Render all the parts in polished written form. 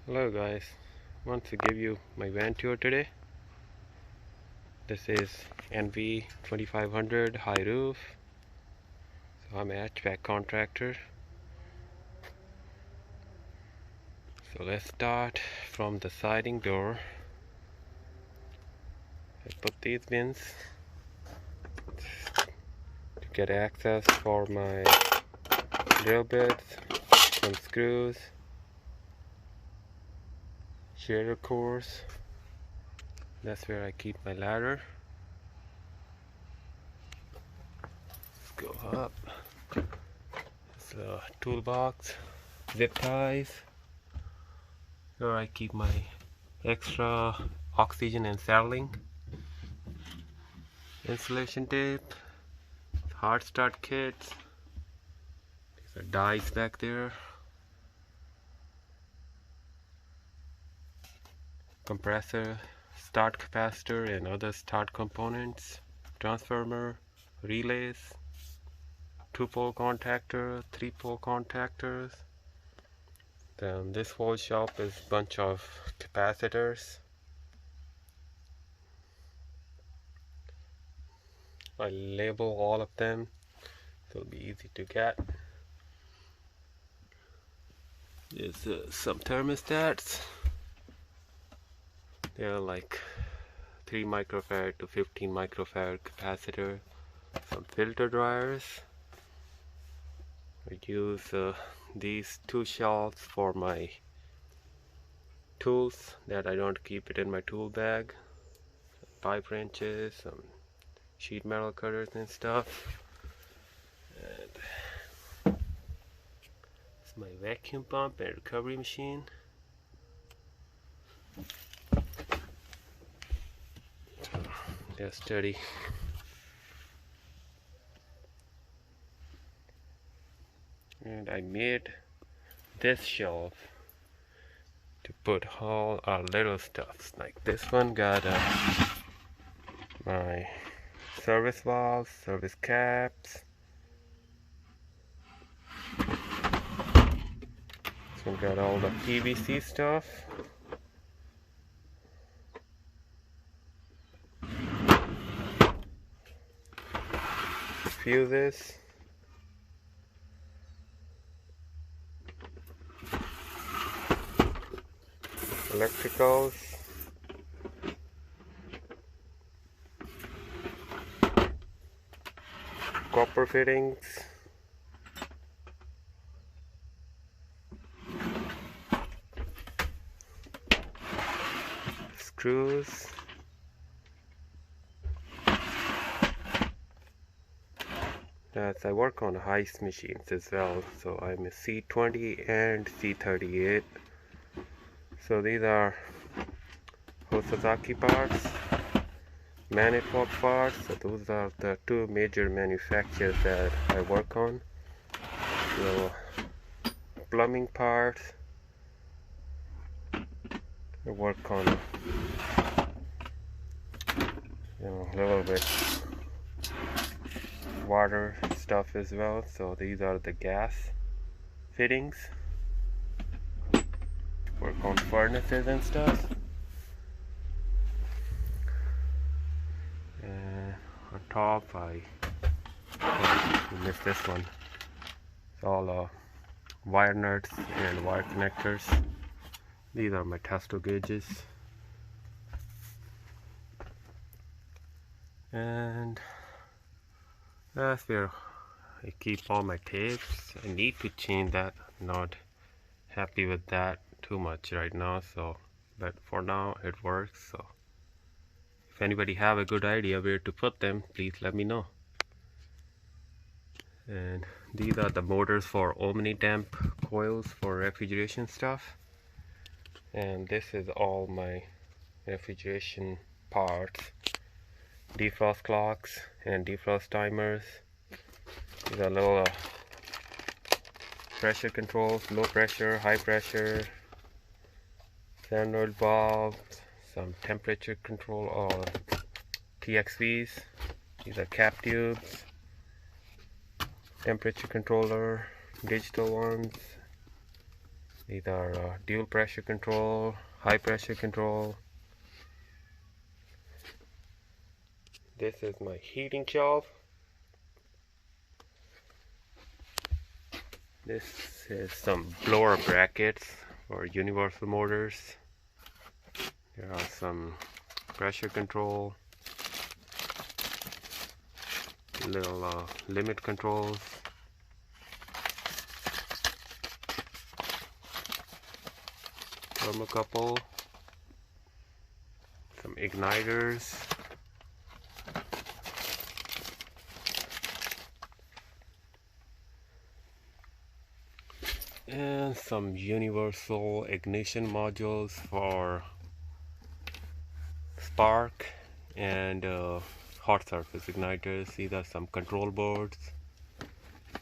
Hello guys, want to give you my van tour today. This is NV 2500 high roof. So I'm an HVAC contractor. So let's start from the siding door. I put these bins to get access for my drill bits, some screws, shader cores. That's where I keep my ladder. Let's go up. It's a toolbox, zip ties. Here I keep my extra oxygen and settling, insulation tape, hard start kits. These are dies back there, compressor, start capacitor and other start components, transformer, relays, 2-pole contactor, 3-pole contactors. Then this whole shop is a bunch of capacitors. I label all of them so it'll be easy to get. There's some thermostats. They're like 3 microfarad to 15 microfarad capacitor. Some filter dryers. I use these 2 shelves for my tools that I don't keep it in my tool bag. Some pipe wrenches, some sheet metal cutters and stuff. And it's my vacuum pump and recovery machine. They're sturdy. And I made this shelf to put all our little stuffs. Like this one got my service valves, service caps. This one got all the PVC stuff. Fuses. Electricals, copper fittings, screws, I work on heist machines as well, so I'm a C20 and C38. So these are Hosazaki parts, manifold parts. So those are the 2 major manufacturers that I work on. So plumbing parts, I work on a little bit water stuff as well. So these are the gas fittings. Work on furnaces and stuff. On top, I missed this one. It's all wire nuts and wire connectors. These are my testo gauges. And that's where I keep all my tapes. I need to change that. Not happy with that too much right now, so but for now it works. So if anybody have a good idea where to put them, please let me know. And these are the motors for omni damp coils for refrigeration stuff. And this is all my refrigeration parts, defrost clocks and defrost timers. These are little pressure controls, low pressure, high pressure, standard valves, some temperature control or TXVs. These are cap tubes, temperature controller, digital ones, These are dual pressure control, high pressure control. This is my heating shelf. This is some blower brackets for universal motors. There are some pressure control, little limit controls. Thermocouple, some igniters, and some universal ignition modules for spark and hot surface igniters. These are some control boards.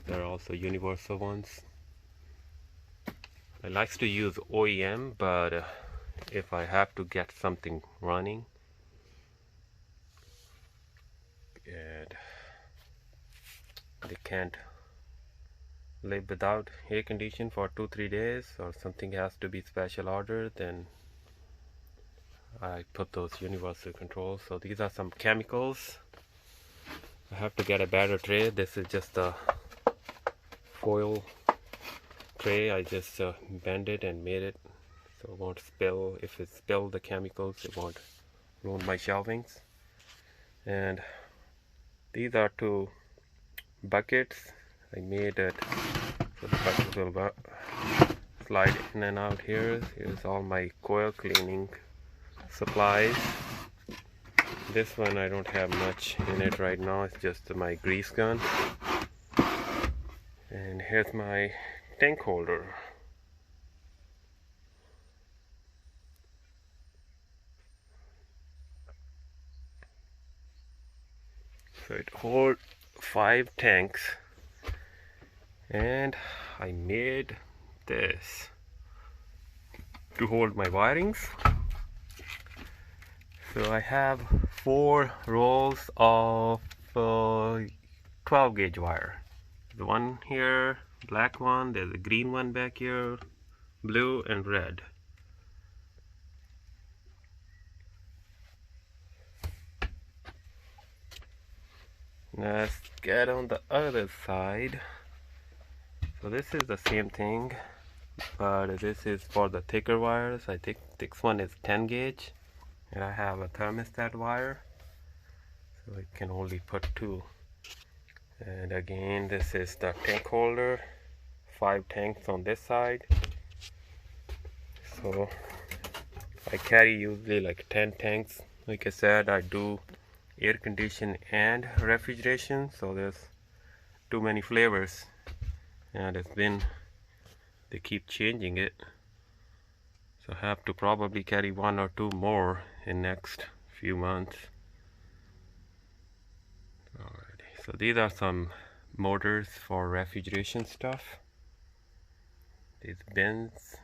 There are also universal ones. I like to use OEM, but if I have to get something running and they can't live without air condition for 2-3 days, or something has to be special order, then I put those universal controls. So these are some chemicals. I have to get a better tray. This is just a foil tray. I just bend it and made it so it won't spill. If it spills the chemicals, it won't ruin my shelvings. And these are 2 buckets. I made it so the buckets will slide in and out here. Here's all my coil cleaning supplies. This one I don't have much in it right now. It's just my grease gun. And here's my tank holder. So it holds 5 tanks, and I made this to hold my wirings. So I have 4 rolls of 12 gauge wire. The one here, black one, there's a green one back here, blue and red. Let's get on the other side. So this is the same thing, but this is for the thicker wires. I think this one is 10 gauge, and I have a thermostat wire, so I can only put 2. And again, this is the tank holder, 5 tanks on this side. So I carry usually like 10 tanks. Like I said, I do air condition and refrigeration, so there's too many flavors, and they keep changing it, so I have to probably carry 1 or 2 more in next few months. Alrighty, so these are some motors for refrigeration stuff. These bins,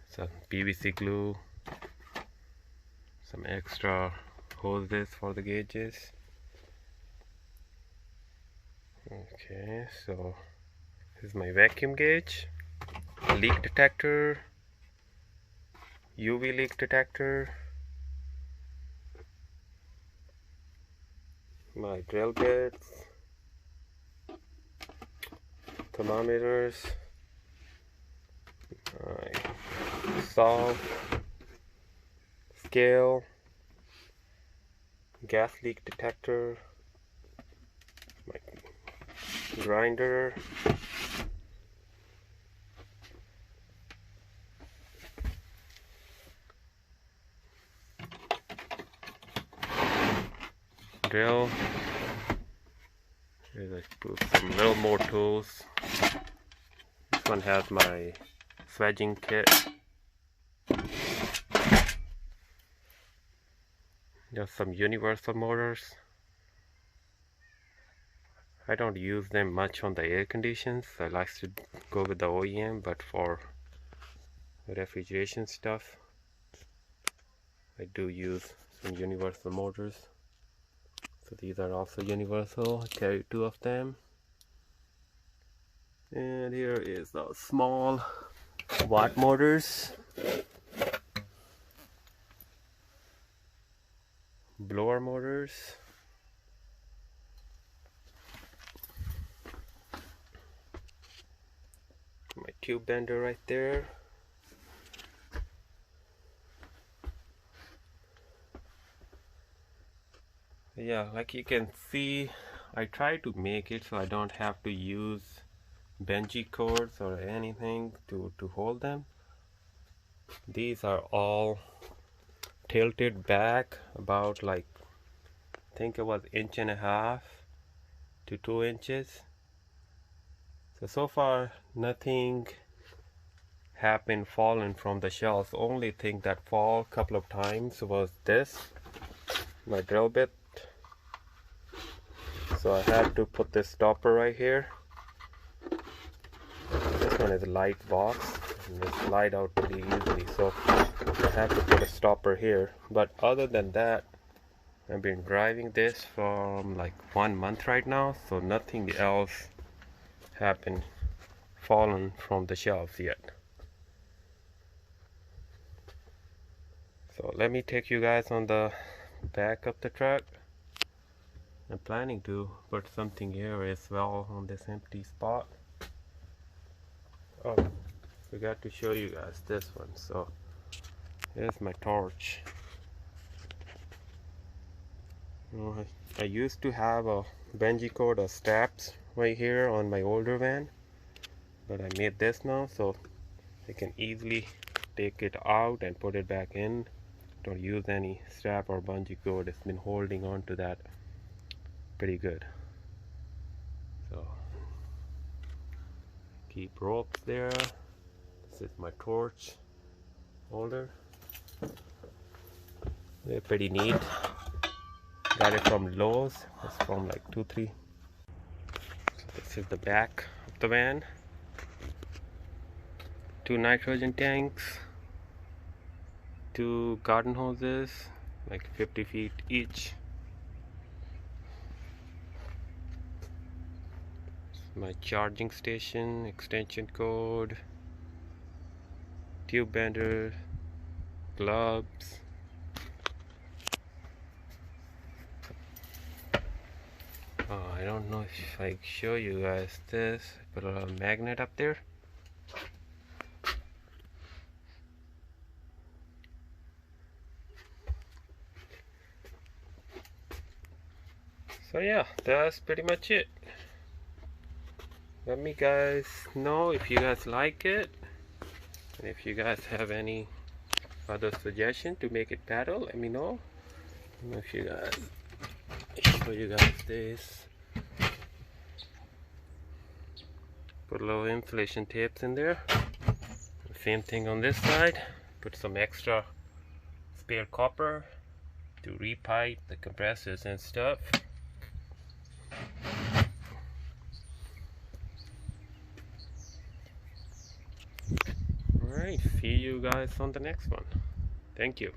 some PVC glue, some extra hoses for the gauges. Okay, so this is my vacuum gauge, leak detector, UV leak detector, my drill bits, thermometers, my saw, scale, gas leak detector, my grinder, drill. Here I put some little more tools. This one has my swedging kit. Just some universal motors. I don't use them much on the air conditions. I like to go with the OEM, but for refrigeration stuff I do use some universal motors. So these are also universal. I carry 2 of them. And here is a small watt motors, blower motors, my tube bender right there. Yeah, like you can see, I try to make it so I don't have to use bungee cords or anything to hold them. These are all tilted back about, like, I think it was 1.5 to 2 inches. So far nothing happened fallen from the shelves. Only thing that fall a couple of times was this, my drill bit. So I had to put this stopper right here. This one is a light box and it slide out pretty easily, so I have to put a stopper here. But other than that, I've been driving this from like 1 month right now, so nothing else happened fallen from the shelves yet. So let me take you guys on the back of the truck. I'm planning to put something here as well on this empty spot. Oh, forgot to show you guys this one. So here's my torch. I used to have a bungee cord or straps right here on my older van, but I made this now so I can easily take it out and put it back in. Don't use any strap or bungee cord. It's been holding on to that pretty good. So keep ropes there. This is my torch holder. They're pretty neat. Got it from Lowe's. It's from like 2-3. So this is the back of the van. 2 nitrogen tanks, 2 garden hoses, like 50 feet each. My charging station, extension cord, tube bender, gloves. Oh, I don't know if I show you guys this. Put a magnet up there. So yeah, that's pretty much it. Let me guys know if you guys like it, and if you guys have any other suggestion to make it better, let me know. And if you guys, show you guys this. Put a little insulation tapes in there. Same thing on this side. Put some extra spare copper to repipe the compressors and stuff. Alright, see you guys on the next one. Thank you.